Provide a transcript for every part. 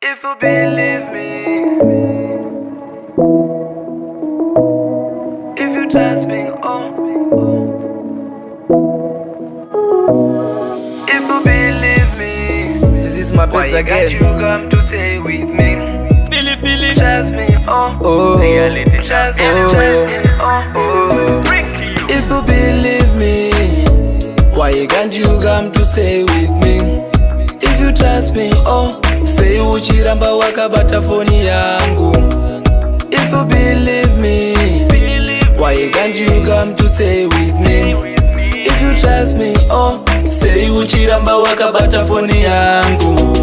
If you believe me, if you trust me, if you believe me, this is Mabhedza again. You come to stay with me. Billy, Trust me, reality, trust me, If you believe me, why can't you come to stay with me? If you trust me, say uchiramba wakabata phone yangu. If you believe me, why can't you come to stay with me? If you trust me, say uchiramba wakabata phone yangu.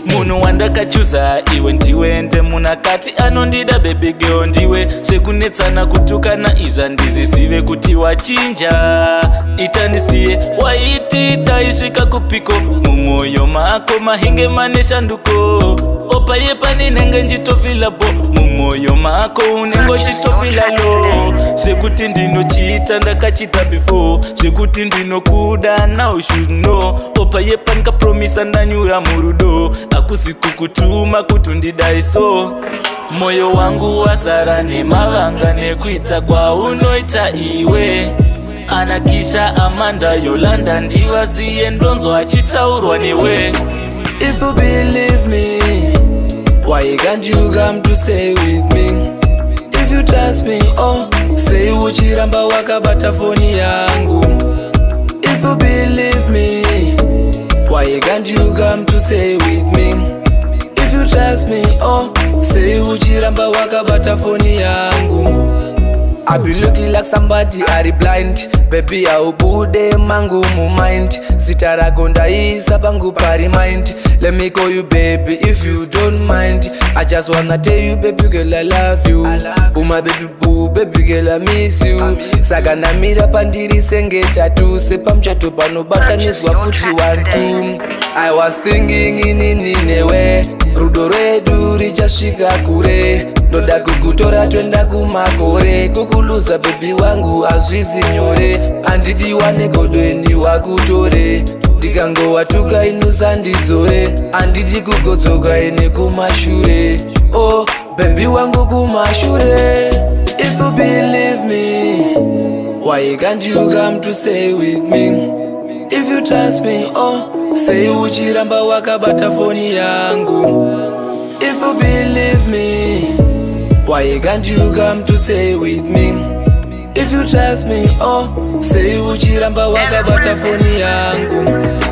Munhu wandakachuza iwe ndiwe ende munakati anondida baby girl ndiwe zvekunetsana kutukana izva ndizvizive kuti wachinja itanisiye waiti taisvika kupiko mumwoyo mako mahinge mane shanduko opa yepani nenge nchitofilabo mumwoyo mako unenge chitofilalo zvekuti ndinochiita ndakachita before zvekuti ndinokuda now should know opa yepa ndikapromisa ndanyura murudo akusi kukutuma kutundidaiso moyo wangu wazara nemavanga nekuita kwaunoita iwe anakisha amanda yolanda ndivaziye ndonzo achitaurwa newe. If you believe me, why can't you come to stay with me? If you trust me, say uchiramba wakabata phone yangu. If you believe me, why can't you come to stay with me? If you trust me, say uchiramba wakabata phone yangu. I be looking like somebody are blind. Baby aubude mangu mu mind. Sitaragonda isa bangu pari mind. Let me call you baby if you don't mind. I just wanna tell you baby girl I love you. My baby boo, baby girl I miss you. Sagana mira pandiri senge tatu. Sepa mchato pano bataniswa futi wantu. I was thinking ininewe rudo redu richasvika kure. Ndoda kukutora twenda kumakore. Kukuluza baby wangu azvizi nyore. Andidiwa negodweni wakutore. Ndikangowatuka inusa ndidzore. Andidi kugodzoka ine kumashure. Oh baby wangu kumashure. If you believe me, why can't you come to stay with me? If you trust me, say uchiramba wakabata phone yangu. If you believe me, why can't you come to stay with me? If you trust me, say uchiramba wakabata phone yangu.